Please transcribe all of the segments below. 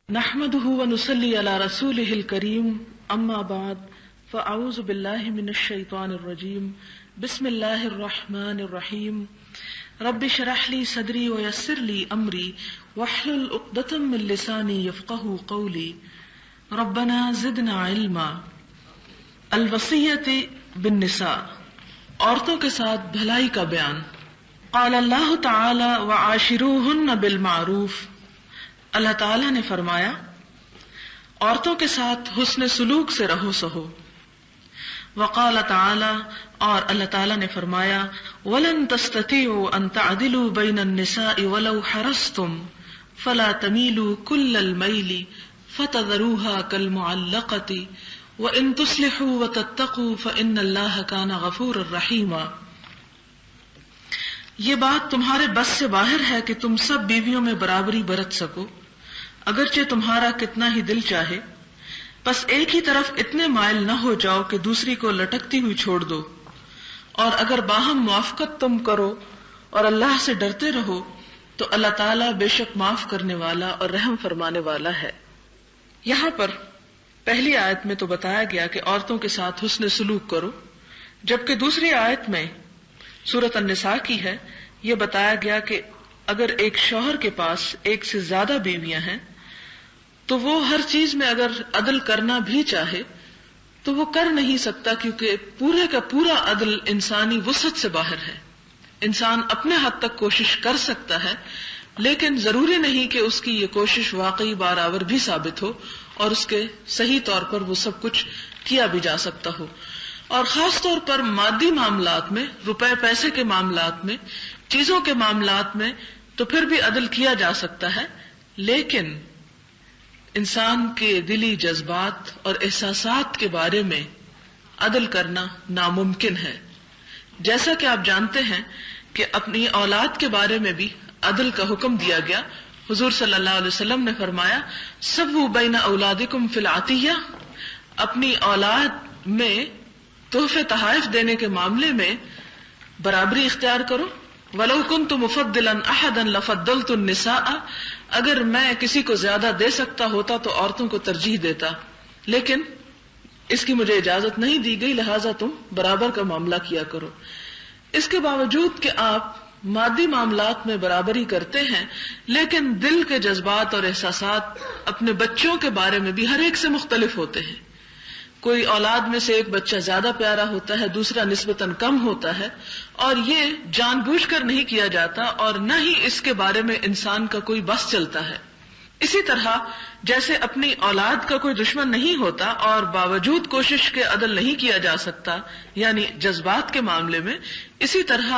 نحمده ونصلي على رسوله الكريم اما بعد فاعوذ بالله من الشيطان الرجيم بسم الله الرحمن الرحيم رب اشرح لي صدري ويسر لي امري واحلل عقدة من لساني يفقهوا قولي ربنا زدنا علما. الوصیت بالنساء، عورتوں کے ساتھ بھلائی کا بیان. قال اللہ تعالی وعاشروہن بالمعروف، اللہ تعالیٰ نے فرمایا عورتوں کے ساتھ حسن سلوک سے رہو سہو. وقال تعالی، اور اللہ تعالیٰ نے فرمایا وَلَن تَسْتَطِيعُوا أَن تَعْدِلُوا بَيْنَ النِّسَاءِ وَلَوْ حَرَصْتُمْ فَلَا تَمِيلُوا كُلَّ الْمَيْلِ فَتَذَرُوهَا كَالْمُعَلَّقَةِ وَإِن تُصْلِحُوا وَتَتَّقُوا فَإِنَّ اللَّهَ كَانَ غَفُورًا رَحِيمًا. یہ بات تمہارے بس سے باہر ہے کہ تم سب بیویوں میں برابری برت سکو، اگرچہ تمہارا کتنا ہی دل چاہے. بس ایک ہی طرف اتنے مائل نہ ہو جاؤ کہ دوسری کو لٹکتی ہوئی چھوڑ دو. اور اگر باہم موافقت تم کرو اور اللہ سے ڈرتے رہو تو اللہ تعالیٰ بے شک معاف کرنے والا اور رحم فرمانے والا ہے. یہاں پر پہلی آیت میں تو بتایا گیا کہ عورتوں کے ساتھ حسن سلوک کرو، جبکہ دوسری آیت میں سورۃ النساء کی ہے، یہ بتایا گیا کہ اگر ایک شوہر کے پاس ایک سے زیادہ بیویاں ہیں تو وہ ہر چیز میں اگر عدل کرنا بھی چاہے تو وہ کر نہیں سکتا، کیونکہ پورے کا پورا عدل انسانی وسعت سے باہر ہے. انسان اپنے حد تک کوشش کر سکتا ہے، لیکن ضروری نہیں کہ اس کی یہ کوشش واقعی بارآور بھی ثابت ہو اور اس کے صحیح طور پر وہ سب کچھ کیا بھی جا سکتا ہو. اور خاص طور پر مادی معاملات میں، روپے پیسے کے معاملات میں، چیزوں کے معاملات میں تو پھر بھی عدل کیا جا سکتا ہے، لیکن انسان کے دلی جذبات اور احساسات کے بارے میں عدل کرنا ناممکن ہے. جیسا کہ آپ جانتے ہیں کہ اپنی اولاد کے بارے میں بھی عدل کا حکم دیا گیا. حضور صلی اللہ علیہ وسلم نے فرمایا سووا بین اولادکم فی العطیہ، اپنی اولاد میں تحفے تحائف دینے کے معاملے میں برابری اختیار کرو. وَلَوْ كُنْتُ مُفَضِّلًا أَحَدًا لَفَضَّلْتُ النِّسَاءَ، اگر میں کسی کو زیادہ دے سکتا ہوتا تو عورتوں کو ترجیح دیتا، لیکن اس کی مجھے اجازت نہیں دی گئی، لہٰذا تم برابر کا معاملہ کیا کرو. اس کے باوجود کہ آپ مادی معاملات میں برابری کرتے ہیں، لیکن دل کے جذبات اور احساسات اپنے بچوں کے بارے میں بھی ہر ایک سے مختلف ہوتے ہیں. کوئی اولاد میں سے ایک بچہ زیادہ پیارا ہوتا ہے، دوسرا نسبتاً کم ہوتا ہے، اور یہ جان بوجھ کر نہیں کیا جاتا اور نہ ہی اس کے بارے میں انسان کا کوئی بس چلتا ہے. اسی طرح جیسے اپنی اولاد کا کوئی دشمن نہیں ہوتا اور باوجود کوشش کے عدل نہیں کیا جا سکتا، یعنی جذبات کے معاملے میں، اسی طرح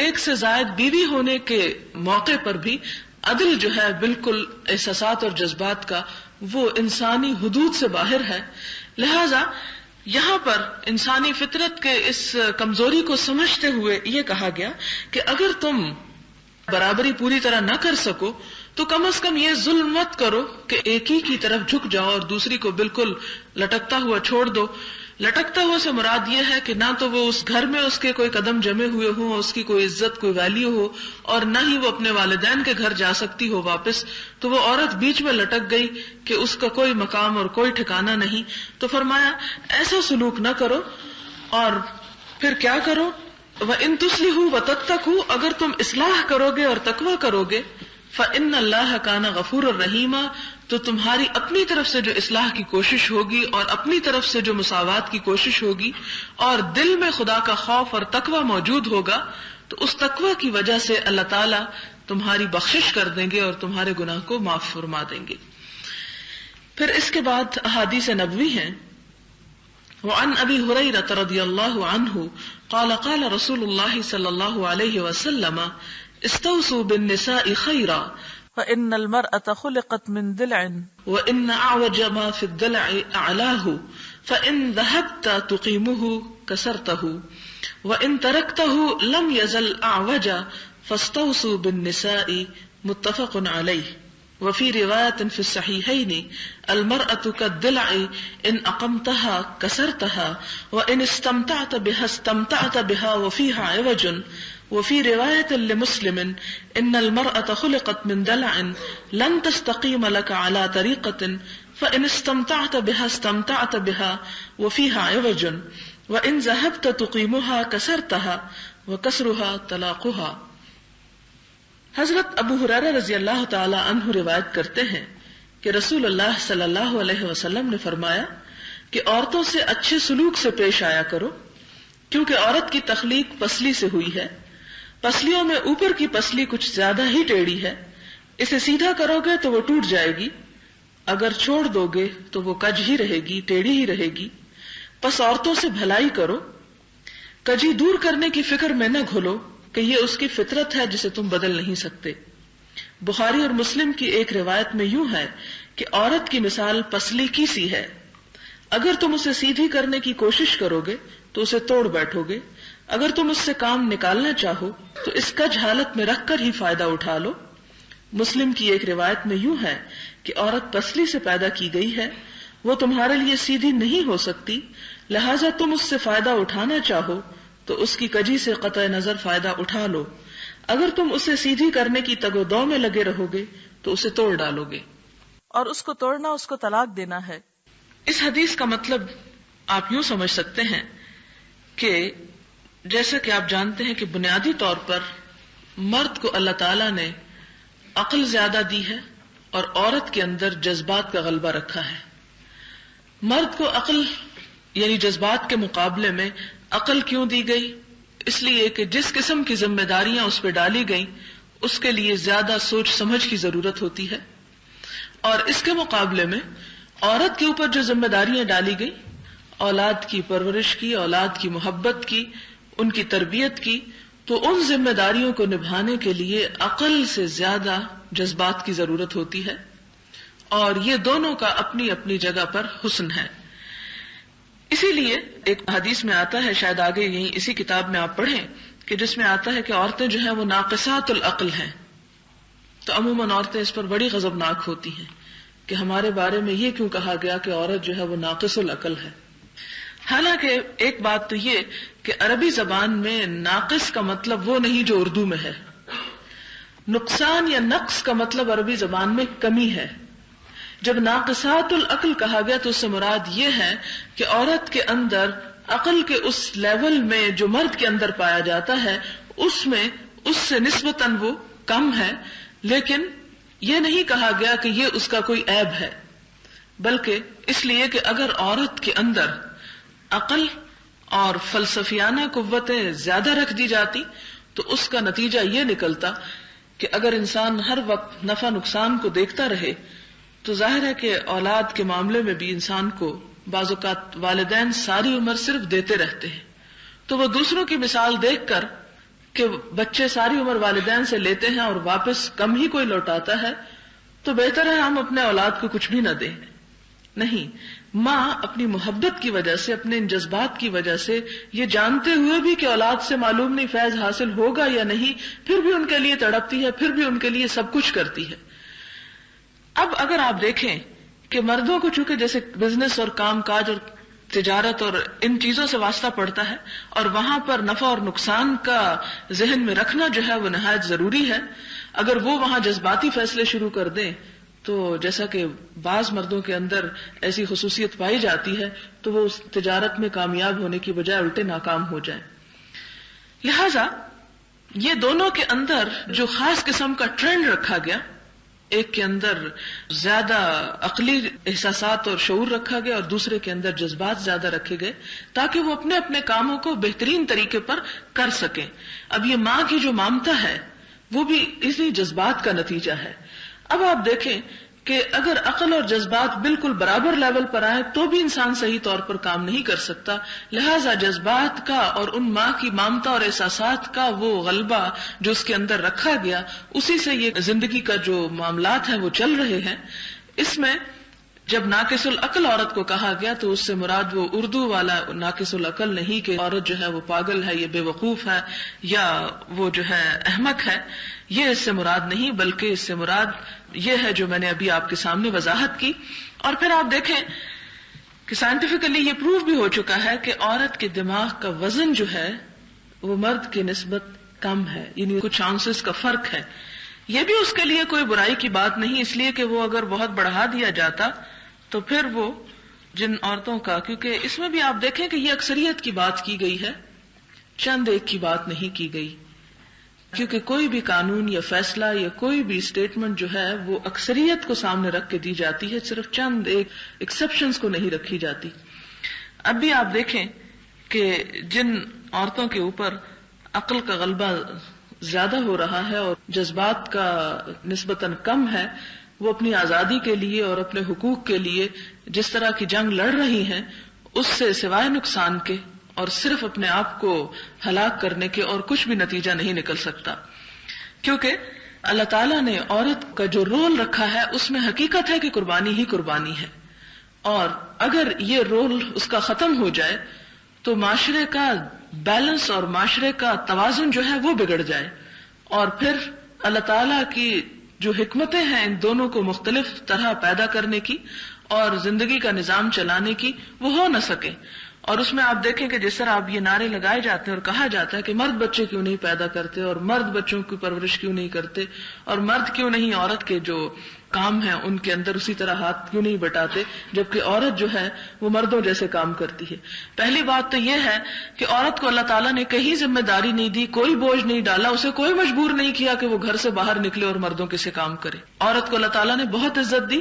ایک سے زائد بیوی ہونے کے موقع پر بھی عدل جو ہے بالکل احساسات اور جذبات کا وہ انسانی حدود سے باہر ہے. لہذا یہاں پر انسانی فطرت کے اس کمزوری کو سمجھتے ہوئے یہ کہا گیا کہ اگر تم برابری پوری طرح نہ کر سکو تو کم از کم یہ ظلم مت کرو کہ ایک ہی کی طرف جھک جاؤ اور دوسری کو بالکل لٹکتا ہوا چھوڑ دو. لٹکتا ہوا سے مراد یہ ہے کہ نہ تو وہ اس گھر میں اس کے کوئی قدم جمے ہوئے ہوں، اس کی کوئی عزت کوئی ویلیو ہو، اور نہ ہی وہ اپنے والدین کے گھر جا سکتی ہو واپس، تو وہ عورت بیچ میں لٹک گئی کہ اس کا کوئی مقام اور کوئی ٹھکانہ نہیں. تو فرمایا ایسا سلوک نہ کرو. اور پھر کیا کرو؟ وَإِن تُصْلِحُوا وَتَتَّقُوا، اگر تم اصلاح کرو گے اور تقوی کرو گے، فَإِنَّ اللَّهَ كَانَ غَفُورًا رَحِيمًا، تو تمہاری اپنی طرف سے جو اصلاح کی کوشش ہوگی اور اپنی طرف سے جو مساوات کی کوشش ہوگی اور دل میں خدا کا خوف اور تقوی موجود ہوگا، تو اس تقوی کی وجہ سے اللہ تعالیٰ تمہاری بخشش کر دیں گے اور تمہارے گناہ کو معاف فرما دیں گے. پھر اس کے بعد احادیث نبوی ہیں. وعن ابی ہریرہ رضی اللہ عنہ قال قال رسول اللہ صلی اللہ علیہ وسلم استوصوا بالنساء خیرا فإن المرأة خلقت من ضلع وإن أعوج ما في الضلع أعلاه فإن ذهبت تقيمه كسرته وإن تركته لم يزل أعوجا فاستوصوا بالنساء متفق عليه. وفي رواية في الصحيحين المرأة كالضلع إن أقمتها كسرتها وإن استمتعت بها استمتعت بها وفيها عوج. وفي رواية لمسلم إن المرأة خلقت من ضلع لن تستقيم لك على طريقة فإن استمتعت بها استمتعت بها وفيها عوج وإن ذهبت تقيمها كسرتها وكسرها طلاقها. حضرت ابو ہریرہ رضی اللہ تعالی عنہ روایت کرتے ہیں کہ رسول اللہ صلی اللہ علیہ وسلم نے فرمایا کہ عورتوں سے اچھے سلوک سے پیش آیا کرو، کیونکہ عورت کی تخلیق پسلی سے ہوئی ہے، پسلیوں میں اوپر کی پسلی کچھ زیادہ ہی ٹیڑھی ہے، اسے سیدھا کرو گے تو وہ ٹوٹ جائے گی، اگر چھوڑ دو گے تو وہ کج ہی رہے گی، ٹیڑھی ہی رہے گی، پس عورتوں سے بھلائی کرو، کجی دور کرنے کی فکر میں نہ گھلو کہ یہ اس کی فطرت ہے جسے تم بدل نہیں سکتے۔ بخاری اور مسلم کی ایک روایت میں یوں ہے کہ عورت کی مثال پسلی کی سی ہے، اگر تم اسے سیدھی کرنے کی کوشش کرو گے تو اسے توڑ بیٹھو گے، اگر تم اس سے کام نکالنا چاہو تو اس کج حالت میں رکھ کر ہی فائدہ اٹھا لو۔ مسلم کی ایک روایت میں یوں ہے کہ عورت پسلی سے پیدا کی گئی ہے، وہ تمہارے لیے سیدھی نہیں ہو سکتی، لہذا تم اس سے فائدہ اٹھانا چاہو تو اس کی کجی سے قطع نظر فائدہ اٹھا لو، اگر تم اسے سیدھی کرنے کی تگ و دو میں لگے رہو گے تو اسے توڑ ڈالو گے، اور اس کو توڑنا اس کو طلاق دینا ہے۔ اس حدیث کا مطلب آپ یوں سمجھ سکتے ہیں کہ جیسا کہ آپ جانتے ہیں کہ بنیادی طور پر مرد کو اللہ تعالیٰ نے عقل زیادہ دی ہے اور عورت کے اندر جذبات کا غلبہ رکھا ہے۔ مرد کو عقل یعنی جذبات کے مقابلے میں عقل کیوں دی گئی؟ اس لیے کہ جس قسم کی ذمہ داریاں اس پہ ڈالی گئیں اس کے لیے زیادہ سوچ سمجھ کی ضرورت ہوتی ہے، اور اس کے مقابلے میں عورت کے اوپر جو ذمہ داریاں ڈالی گئی، اولاد کی پرورش کی، اولاد کی محبت کی، ان کی تربیت کی، تو ان ذمہ داریوں کو نبھانے کے لیے عقل سے زیادہ جذبات کی ضرورت ہوتی ہے، اور یہ دونوں کا اپنی اپنی جگہ پر حسن ہے۔ اسی لیے ایک حدیث میں آتا ہے، شاید آگے یہیں اسی کتاب میں آپ پڑھیں، کہ جس میں آتا ہے کہ عورتیں جو ہیں وہ ناقصات العقل ہیں، تو عموماً عورتیں اس پر بڑی غضبناک ہوتی ہیں کہ ہمارے بارے میں یہ کیوں کہا گیا کہ عورت جو ہے وہ ناقص العقل ہے۔ حالانکہ ایک بات تو یہ کہ عربی زبان میں ناقص کا مطلب وہ نہیں جو اردو میں ہے، نقصان یا نقص کا مطلب عربی زبان میں کمی ہے۔ جب ناقصات العقل کہا گیا تو اس سے مراد یہ ہے کہ عورت کے اندر عقل کے اس لیول میں جو مرد کے اندر پایا جاتا ہے اس میں اس سے نسبتاً وہ کم ہے، لیکن یہ نہیں کہا گیا کہ یہ اس کا کوئی عیب ہے، بلکہ اس لیے کہ اگر عورت کے اندر عقل اور فلسفیانہ قوتیں زیادہ رکھ دی جاتی تو اس کا نتیجہ یہ نکلتا کہ اگر انسان ہر وقت نفع نقصان کو دیکھتا رہے تو ظاہر ہے کہ اولاد کے معاملے میں بھی انسان کو بعض اوقات والدین ساری عمر صرف دیتے رہتے ہیں، تو وہ دوسروں کی مثال دیکھ کر کہ بچے ساری عمر والدین سے لیتے ہیں اور واپس کم ہی کوئی لوٹاتا ہے، تو بہتر ہے ہم اپنے اولاد کو کچھ بھی نہ دیں۔ نہیں، ماں اپنی محبت کی وجہ سے، اپنے ان جذبات کی وجہ سے، یہ جانتے ہوئے بھی کہ اولاد سے معلوم نہیں فیض حاصل ہوگا یا نہیں، پھر بھی ان کے لیے تڑپتی ہے، پھر بھی ان کے لیے سب کچھ کرتی ہے۔ اب اگر آپ دیکھیں کہ مردوں کو چونکہ جیسے بزنس اور کام کاج اور تجارت اور ان چیزوں سے واسطہ پڑتا ہے، اور وہاں پر نفع اور نقصان کا ذہن میں رکھنا جو ہے وہ نہایت ضروری ہے، اگر وہ وہاں جذباتی فیصلے شروع کر دیں تو جیسا کہ بعض مردوں کے اندر ایسی خصوصیت پائی جاتی ہے تو وہ اس تجارت میں کامیاب ہونے کی بجائے الٹے ناکام ہو جائیں۔ لہذا یہ دونوں کے اندر جو خاص قسم کا ٹرینڈ رکھا گیا، ایک کے اندر زیادہ عقلی احساسات اور شعور رکھا گیا اور دوسرے کے اندر جذبات زیادہ رکھے گئے تاکہ وہ اپنے اپنے کاموں کو بہترین طریقے پر کر سکیں۔ اب یہ ماں کی جو ممتا ہے وہ بھی اسی جذبات کا نتیجہ ہے۔ اب آپ دیکھیں کہ اگر عقل اور جذبات بالکل برابر لیول پر آئے تو بھی انسان صحیح طور پر کام نہیں کر سکتا، لہذا جذبات کا اور ان ماں کی ممتا اور احساسات کا وہ غلبہ جو اس کے اندر رکھا گیا، اسی سے یہ زندگی کا جو معاملات ہیں وہ چل رہے ہیں۔ اس میں جب ناقص العقل عورت کو کہا گیا تو اس سے مراد وہ اردو والا ناقص العقل نہیں کہ عورت جو ہے وہ پاگل ہے، یہ بے وقوف ہے، یا وہ جو ہے احمق ہے، یہ اس سے مراد نہیں، بلکہ اس سے مراد یہ ہے جو میں نے ابھی آپ کے سامنے وضاحت کی. اور پھر آپ دیکھیں کہ سائنٹیفکلی یہ پروف بھی ہو چکا ہے کہ عورت کے دماغ کا وزن جو ہے وہ مرد کی نسبت کم ہے، یعنی کچھ آنسز کا فرق ہے. یہ بھی اس کے لیے کوئی برائی کی بات نہیں، اس لیے کہ وہ اگر بہت بڑھا دیا جاتا تو پھر وہ جن عورتوں کا، کیونکہ اس میں بھی آپ دیکھیں کہ یہ اکثریت کی بات کی گئی ہے، چند ایک کی بات نہیں کی گئی، کیونکہ کوئی بھی قانون یا فیصلہ یا کوئی بھی اسٹیٹمنٹ جو ہے وہ اکثریت کو سامنے رکھ کے دی جاتی ہے، صرف چند ایک ایکسپشنز کو نہیں رکھی جاتی. اب بھی آپ دیکھیں کہ جن عورتوں کے اوپر عقل کا غلبہ زیادہ ہو رہا ہے اور جذبات کا نسبتاً کم ہے، وہ اپنی آزادی کے لیے اور اپنے حقوق کے لیے جس طرح کی جنگ لڑ رہی ہیں، اس سے سوائے نقصان کے اور صرف اپنے آپ کو ہلاک کرنے کے اور کچھ بھی نتیجہ نہیں نکل سکتا. کیونکہ اللہ تعالیٰ نے عورت کا جو رول رکھا ہے اس میں حقیقت ہے کہ قربانی ہی قربانی ہے، اور اگر یہ رول اس کا ختم ہو جائے تو معاشرے کا بیلنس اور معاشرے کا توازن جو ہے وہ بگڑ جائے، اور پھر اللہ تعالیٰ کی جو حکمتیں ہیں ان دونوں کو مختلف طرح پیدا کرنے کی اور زندگی کا نظام چلانے کی، وہ ہو نہ سکے. اور اس میں آپ دیکھیں کہ جس طرح اب یہ نعرے لگائے جاتے ہیں اور کہا جاتا ہے کہ مرد بچے کیوں نہیں پیدا کرتے، اور مرد بچوں کی پرورش کیوں نہیں کرتے، اور مرد کیوں نہیں عورت کے جو کام ہیں ان کے اندر اسی طرح ہاتھ کیوں نہیں بٹاتے، جبکہ عورت جو ہے وہ مردوں جیسے کام کرتی ہے. پہلی بات تو یہ ہے کہ عورت کو اللہ تعالیٰ نے کہیں ذمہ داری نہیں دی، کوئی بوجھ نہیں ڈالا، اسے کوئی مجبور نہیں کیا کہ وہ گھر سے باہر نکلے اور مردوں کے سے کام کرے. عورت کو اللہ تعالیٰ نے بہت عزت دی،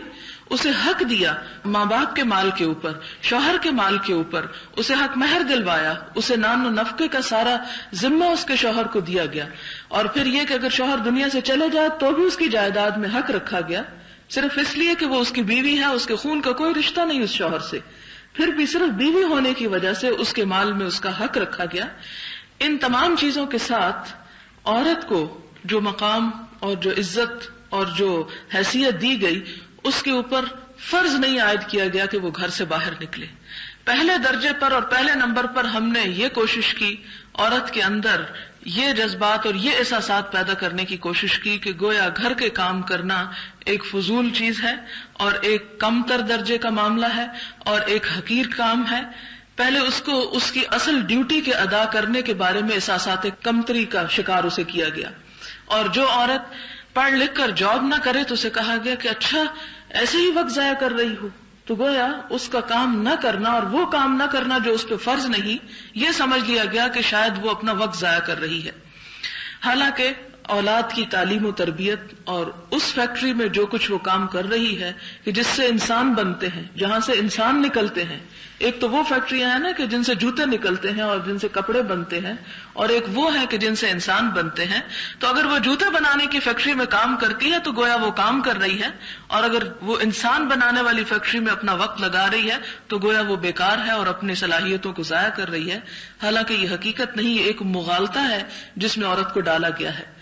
اسے حق دیا ماں باپ کے مال کے اوپر، شوہر کے مال کے اوپر، اسے حق مہر دلوایا، اسے نان و نفقے کا سارا ذمہ اس کے شوہر کو دیا گیا. اور پھر یہ کہ اگر شوہر دنیا سے چلے جائے تو بھی اس کی جائیداد میں حق رکھا گیا، صرف اس لیے کہ وہ اس کی بیوی ہے، اس کے خون کا کوئی رشتہ نہیں اس شوہر سے، پھر بھی صرف بیوی ہونے کی وجہ سے اس کے مال میں اس کا حق رکھا گیا. ان تمام چیزوں کے ساتھ عورت کو جو مقام اور جو عزت اور جو حیثیت دی گئی، اس کے اوپر فرض نہیں عائد کیا گیا کہ وہ گھر سے باہر نکلے. پہلے درجے پر اور پہلے نمبر پر ہم نے یہ کوشش کی عورت کے اندر یہ جذبات اور یہ احساسات پیدا کرنے کی کوشش کی کہ گویا گھر کے کام کرنا ایک فضول چیز ہے اور ایک کم تر درجے کا معاملہ ہے اور ایک حقیر کام ہے. پہلے اس کو اس کی اصل ڈیوٹی کے ادا کرنے کے بارے میں احساسات کمتری کا شکار اسے کیا گیا. اور جو عورت پڑھ لکھ کر جاب نہ کرے تو اسے کہا گیا کہ اچھا ایسے ہی وقت ضائع کر رہی ہو، تو گویا اس کا کام نہ کرنا اور وہ کام نہ کرنا جو اس پہ فرض نہیں، یہ سمجھ لیا گیا کہ شاید وہ اپنا وقت ضائع کر رہی ہے. حالانکہ اولاد کی تعلیم و تربیت اور اس فیکٹری میں جو کچھ وہ کام کر رہی ہے کہ جس سے انسان بنتے ہیں، جہاں سے انسان نکلتے ہیں، ایک تو وہ فیکٹریاں ہیں نا کہ جن سے جوتے نکلتے ہیں اور جن سے کپڑے بنتے ہیں، اور ایک وہ ہے کہ جن سے انسان بنتے ہیں. تو اگر وہ جوتے بنانے کی فیکٹری میں کام کرتی ہے تو گویا وہ کام کر رہی ہے، اور اگر وہ انسان بنانے والی فیکٹری میں اپنا وقت لگا رہی ہے تو گویا وہ بیکار ہے اور اپنی صلاحیتوں کو ضائع کر رہی ہے. حالانکہ یہ حقیقت نہیں، یہ ایک مغالطہ ہے جس میں عورت کو ڈالا گیا ہے.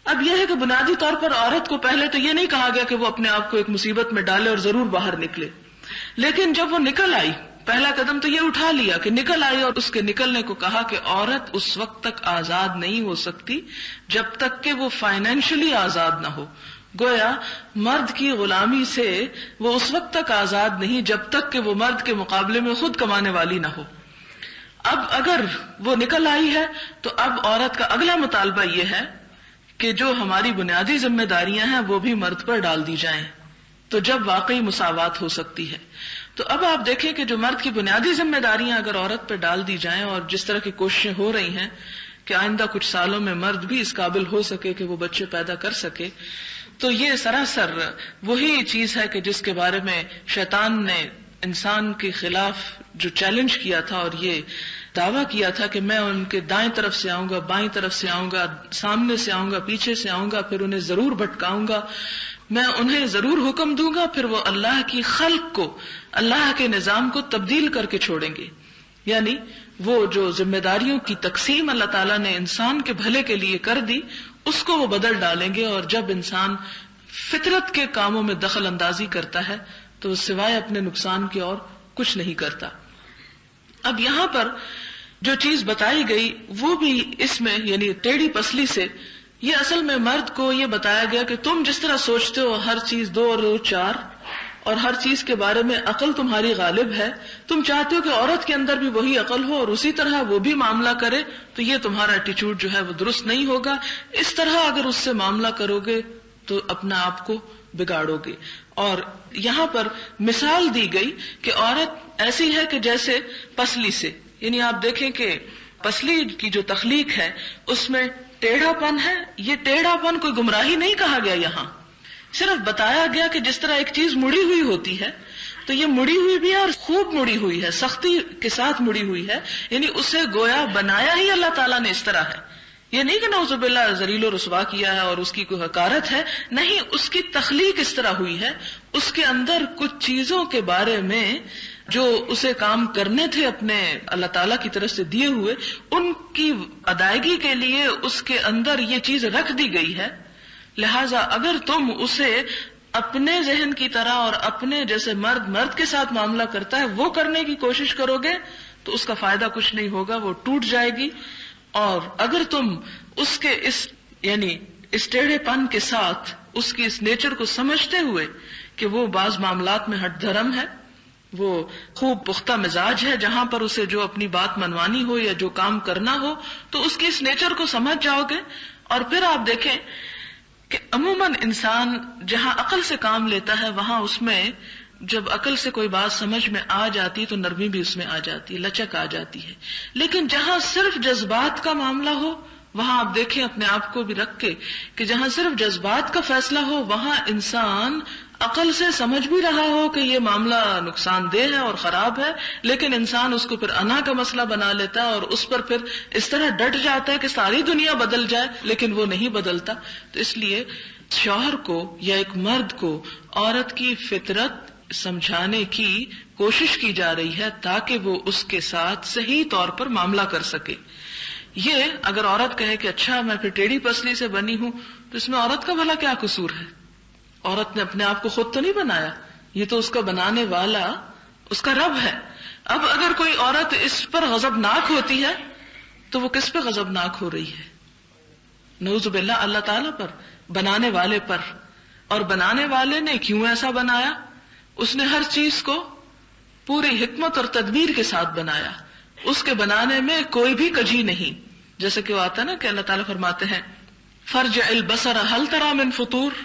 اب یہ ہے کہ بنیادی طور پر عورت کو پہلے تو یہ نہیں کہا گیا کہ وہ اپنے آپ کو ایک مصیبت میں ڈالے اور ضرور باہر نکلے، لیکن جب وہ نکل آئی، پہلا قدم تو یہ اٹھا لیا کہ نکل آئی، اور اس کے نکلنے کو کہا کہ عورت اس وقت تک آزاد نہیں ہو سکتی جب تک کہ وہ فائنینشلی آزاد نہ ہو. گویا مرد کی غلامی سے وہ اس وقت تک آزاد نہیں جب تک کہ وہ مرد کے مقابلے میں خود کمانے والی نہ ہو. اب اگر وہ نکل آئی ہے تو اب عورت کا اگلا مطالبہ یہ ہے کہ جو ہماری بنیادی ذمہ داریاں ہیں وہ بھی مرد پر ڈال دی جائیں، تو جب واقعی مساوات ہو سکتی ہے. تو اب آپ دیکھیں کہ جو مرد کی بنیادی ذمہ داریاں اگر عورت پہ ڈال دی جائیں، اور جس طرح کی کوششیں ہو رہی ہیں کہ آئندہ کچھ سالوں میں مرد بھی اس قابل ہو سکے کہ وہ بچے پیدا کر سکے، تو یہ سراسر وہی چیز ہے کہ جس کے بارے میں شیطان نے انسان کے خلاف جو چیلنج کیا تھا اور یہ دعویٰ کیا تھا کہ میں ان کے دائیں طرف سے آؤں گا، بائیں طرف سے آؤں گا، سامنے سے آؤں گا، پیچھے سے آؤں گا، پھر انہیں ضرور بھٹکاؤں گا، میں انہیں ضرور حکم دوں گا، پھر وہ اللہ کی خلق کو، اللہ کے نظام کو تبدیل کر کے چھوڑیں گے. یعنی وہ جو ذمہ داریوں کی تقسیم اللہ تعالیٰ نے انسان کے بھلے کے لیے کر دی، اس کو وہ بدل ڈالیں گے. اور جب انسان فطرت کے کاموں میں دخل اندازی کرتا ہے تو سوائے اپنے نقصان کے اور کچھ نہیں کرتا. اب یہاں پر جو چیز بتائی گئی وہ بھی اس میں یعنی ٹیڑھی پسلی سے، یہ اصل میں مرد کو یہ بتایا گیا کہ تم جس طرح سوچتے ہو ہر چیز 2 اور 2 4 اور ہر چیز کے بارے میں عقل تمہاری غالب ہے، تم چاہتے ہو کہ عورت کے اندر بھی وہی عقل ہو اور اسی طرح وہ بھی معاملہ کرے، تو یہ تمہارا ایٹیچیوڈ جو ہے وہ درست نہیں ہوگا. اس طرح اگر اس سے معاملہ کرو گے تو اپنا آپ کو بگاڑو گے. اور یہاں پر مثال دی گئی کہ عورت ایسی ہے کہ جیسے پسلی سے، یعنی آپ دیکھیں کہ پسلی کی جو تخلیق ہے اس میں ٹیڑھا پن ہے. یہ ٹیڑھا پن کوئی گمراہی نہیں کہا گیا، یہاں صرف بتایا گیا کہ جس طرح ایک چیز مڑی ہوئی ہوتی ہے تو یہ مڑی ہوئی بھی ہے اور خوب مڑی ہوئی ہے، سختی کے ساتھ مڑی ہوئی ہے، یعنی اسے گویا بنایا ہی اللہ تعالیٰ نے اس طرح ہے. یہ نہیں کہ نعوذ باللہ ذلیل و رسوا کیا ہے اور اس کی کوئی حقارت ہے، نہیں، اس کی تخلیق اس طرح ہوئی ہے. اس کے اندر کچھ چیزوں کے بارے میں جو اسے کام کرنے تھے اپنے اللہ تعالیٰ کی طرف سے دیے ہوئے، ان کی ادائیگی کے لیے اس کے اندر یہ چیز رکھ دی گئی ہے. لہذا اگر تم اسے اپنے ذہن کی طرح اور اپنے جیسے مرد کے ساتھ معاملہ کرتا ہے وہ کرنے کی کوشش کرو گے تو اس کا فائدہ کچھ نہیں ہوگا، وہ ٹوٹ جائے گی. اور اگر تم اس کے یعنی اس ٹیڑھے پن کے ساتھ اس کی اس نیچر کو سمجھتے ہوئے کہ وہ بعض معاملات میں ہٹ دھرم ہے، وہ خوب پختہ مزاج ہے، جہاں پر اسے جو اپنی بات منوانی ہو یا جو کام کرنا ہو تو اس کی اس نیچر کو سمجھ جاؤ گے. اور پھر آپ دیکھیں کہ عموماً انسان جہاں عقل سے کام لیتا ہے وہاں اس میں جب عقل سے کوئی بات سمجھ میں آ جاتی تو نرمی بھی اس میں آ جاتی ہے، لچک آ جاتی ہے. لیکن جہاں صرف جذبات کا معاملہ ہو وہاں آپ دیکھیں اپنے آپ کو بھی رکھ کے کہ جہاں صرف جذبات کا فیصلہ ہو وہاں انسان عقل سے سمجھ بھی رہا ہو کہ یہ معاملہ نقصان دہ ہے اور خراب ہے، لیکن انسان اس کو پھر انا کا مسئلہ بنا لیتا ہے اور اس پر پھر اس طرح ڈٹ جاتا ہے کہ ساری دنیا بدل جائے، لیکن وہ نہیں بدلتا. تو اس لیے شوہر کو یا ایک مرد کو عورت کی فطرت سمجھانے کی کوشش کی جا رہی ہے تاکہ وہ اس کے ساتھ صحیح طور پر معاملہ کر سکے. یہ اگر عورت کہے کہ اچھا میں پھر ٹیڑھی پسلی سے بنی ہوں تو اس میں عورت کا بھلا کیا قصور ہے؟ عورت نے اپنے آپ کو خود تو نہیں بنایا، یہ تو اس کا بنانے والا اس کا رب ہے. اب اگر کوئی عورت اس پر غضبناک ہوتی ہے تو وہ کس پہ غضبناک ہو رہی ہے؟ نعوذ باللہ اللہ تعالیٰ پر، بنانے والے پر. اور بنانے والے نے کیوں ایسا بنایا؟ اس نے ہر چیز کو پوری حکمت اور تدبیر کے ساتھ بنایا، اس کے بنانے میں کوئی بھی کجی نہیں. جیسے کہ وہ آتا ہے نا کہ اللہ تعالیٰ فرماتے ہیں فارجع البصر هل ترى من فطور،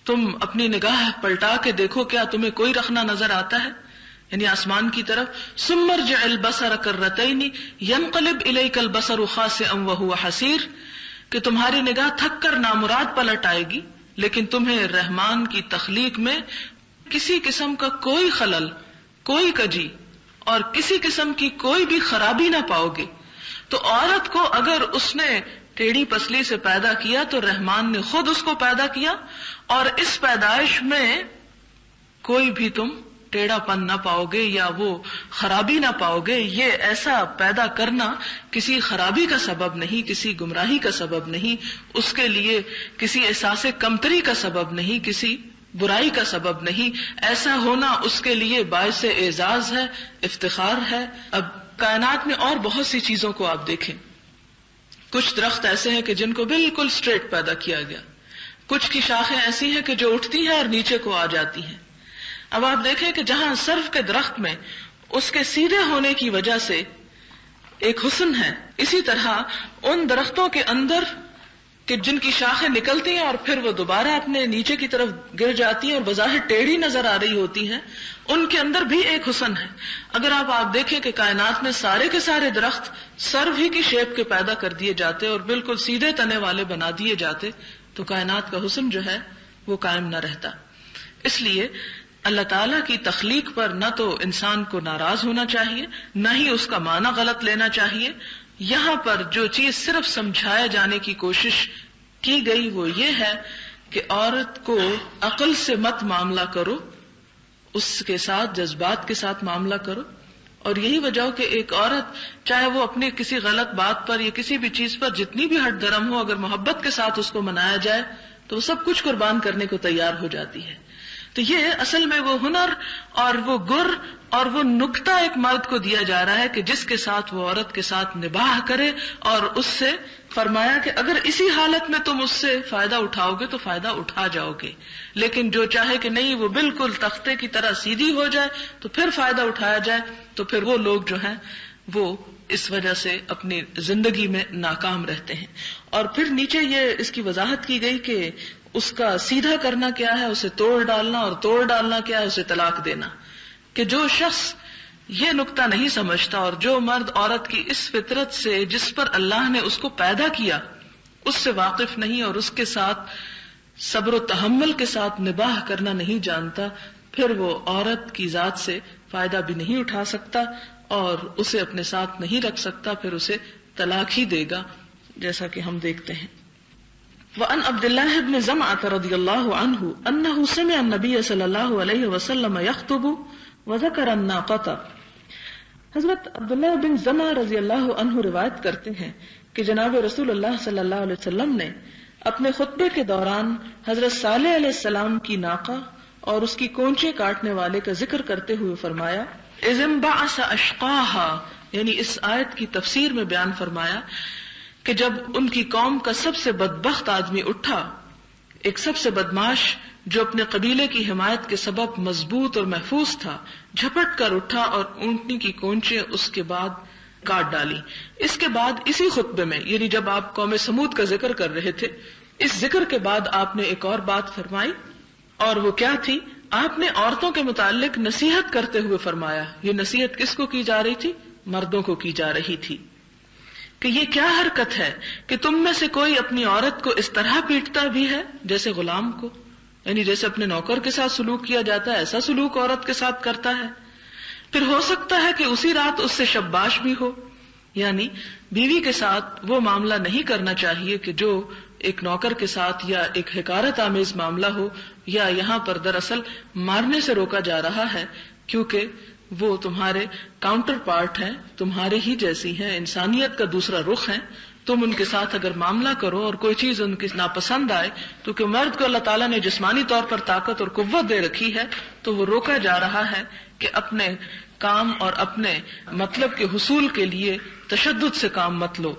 تم اپنی نگاہ پلٹا کے دیکھو کیا تمہیں کوئی رخنا نظر آتا ہے، یعنی آسمان کی طرف. ثم ارجع البصر کرتين ينقلب اليك البصر خاسئا وهو حسير، کہ تمہاری نگاہ تھک کر نامراد پلٹ آئے گی لیکن تمہیں رحمان کی تخلیق میں کسی قسم کا کوئی خلل، کوئی کجی اور کسی قسم کی کوئی بھی خرابی نہ پاؤ گے. تو عورت کو اگر اس نے ٹیڑھی پسلی سے پیدا کیا تو رحمان نے خود اس کو پیدا کیا، اور اس پیدائش میں کوئی بھی تم ٹیڑھا پن نہ پاؤ گے یا وہ خرابی نہ پاؤ گے. یہ ایسا پیدا کرنا کسی خرابی کا سبب نہیں، کسی گمراہی کا سبب نہیں، اس کے لیے کسی احساس کمتری کا سبب نہیں، کسی برائی کا سبب نہیں. ایسا ہونا اس کے لیے باعث اعزاز ہے، افتخار ہے. اب کائنات میں اور بہت سی چیزوں کو آپ دیکھیں، کچھ درخت ایسے ہیں کہ جن کو بالکل سٹریٹ پیدا کیا گیا، کچھ کی شاخیں ایسی ہیں کہ جو اٹھتی ہیں اور نیچے کو آ جاتی ہیں. اب آپ دیکھیں کہ جہاں سرف کے درخت میں اس کے سیدھے ہونے کی وجہ سے ایک حسن ہے، اسی طرح ان درختوں کے اندر کہ جن کی شاخیں نکلتی ہیں اور پھر وہ دوبارہ اپنے نیچے کی طرف گر جاتی ہیں اور بظاہر ٹیڑھی نظر آ رہی ہوتی ہیں، ان کے اندر بھی ایک حسن ہے. اگر آپ دیکھیں کہ کائنات میں سارے کے سارے درخت سرو ہی کی شیپ کے پیدا کر دیے جاتے اور بالکل سیدھے تنے والے بنا دیے جاتے تو کائنات کا حسن جو ہے وہ قائم نہ رہتا. اس لیے اللہ تعالیٰ کی تخلیق پر نہ تو انسان کو ناراض ہونا چاہیے، نہ ہی اس کا معنی غلط لینا چاہیے. یہاں پر جو چیز صرف سمجھائے جانے کی کوشش کی گئی وہ یہ ہے کہ عورت کو عقل سے مت معاملہ کرو، اس کے ساتھ جذبات کے ساتھ معاملہ کرو. اور یہی وجہ ہو کہ ایک عورت چاہے وہ اپنی کسی غلط بات پر یا کسی بھی چیز پر جتنی بھی ہٹ درم ہو، اگر محبت کے ساتھ اس کو منایا جائے تو وہ سب کچھ قربان کرنے کو تیار ہو جاتی ہے. تو یہ اصل میں وہ ہنر اور وہ گر اور وہ نکتہ ایک مرد کو دیا جا رہا ہے کہ جس کے ساتھ وہ عورت کے ساتھ نباہ کرے، اور اس سے فرمایا کہ اگر اسی حالت میں تم اس سے فائدہ اٹھاؤ گے تو فائدہ اٹھا جاؤ گے، لیکن جو چاہے کہ نہیں وہ بالکل تختے کی طرح سیدھی ہو جائے تو پھر فائدہ اٹھایا جائے، تو پھر وہ لوگ جو ہیں وہ اس وجہ سے اپنی زندگی میں ناکام رہتے ہیں۔ اور پھر نیچے یہ اس کی وضاحت کی گئی کہ اس کا سیدھا کرنا کیا ہے، اسے توڑ ڈالنا، اور توڑ ڈالنا کیا ہے، اسے طلاق دینا۔ کہ جو شخص یہ نقطہ نہیں سمجھتا اور جو مرد عورت کی اس فطرت سے جس پر اللہ نے اس کو پیدا کیا اس سے واقف نہیں اور اس کے ساتھ صبر و تحمل کے ساتھ نباہ کرنا نہیں جانتا، پھر وہ عورت کی ذات سے فائدہ بھی نہیں اٹھا سکتا اور اسے اپنے ساتھ نہیں رکھ سکتا، پھر اسے طلاق ہی دے گا، جیسا کہ ہم دیکھتے ہیں۔ وعن عبد الله بن زمعة رضی اللہ عنہ انه سمع النبي صلی اللہ علیہ وسلم يخطب وذكر الناقة۔ حضرت عبداللہ بن زمعہ رضی اللہ عنہ روایت کرتے ہیں کہ جناب رسول اللہ صلی اللہ علیہ وسلم نے اپنے خطبے کے دوران حضرت صالح علیہ السلام کی ناقہ اور اس کی کونچے کاٹنے والے کا ذکر کرتے ہوئے فرمایا اذ انبعث اشقاها، یعنی اس آیت کی تفسیر میں بیان فرمایا کہ جب ان کی قوم کا سب سے بدبخت آدمی اٹھا، ایک سب سے بدماش جو اپنے قبیلے کی حمایت کے سبب مضبوط اور محفوظ تھا، جھپٹ کر اٹھا اور اونٹنی کی کونچیں اس کے بعد کاٹ ڈالی۔ اس کے بعد اسی خطبے میں، یعنی جب آپ قوم سمود کا ذکر کر رہے تھے، اس ذکر کے بعد آپ نے ایک اور بات فرمائی، اور وہ کیا تھی؟ آپ نے عورتوں کے متعلق نصیحت کرتے ہوئے فرمایا۔ یہ نصیحت کس کو کی جا رہی تھی؟ مردوں کو کی جا رہی تھی کہ یہ کیا حرکت ہے کہ تم میں سے کوئی اپنی عورت کو اس طرح پیٹتا بھی ہے جیسے غلام کو، یعنی جیسے اپنے نوکر کے ساتھ سلوک کیا جاتا ہے ایسا سلوک عورت کے ساتھ کرتا ہے۔ پھر ہو سکتا ہے کہ اسی رات اس سے شباش بھی ہو، یعنی بیوی کے ساتھ وہ معاملہ نہیں کرنا چاہیے کہ جو ایک نوکر کے ساتھ یا ایک حقارت آمیز معاملہ ہو، یا یہاں پر دراصل مارنے سے روکا جا رہا ہے کیونکہ وہ تمہارے کاؤنٹر پارٹ ہیں، تمہارے ہی جیسی ہیں، انسانیت کا دوسرا رخ ہیں۔ تم ان کے ساتھ اگر معاملہ کرو اور کوئی چیز ان کی ناپسند آئے، تو کہ مرد کو اللہ تعالیٰ نے جسمانی طور پر طاقت اور قوت دے رکھی ہے، تو وہ روکا جا رہا ہے کہ اپنے کام اور اپنے مطلب کے حصول کے لیے تشدد سے کام مت لو۔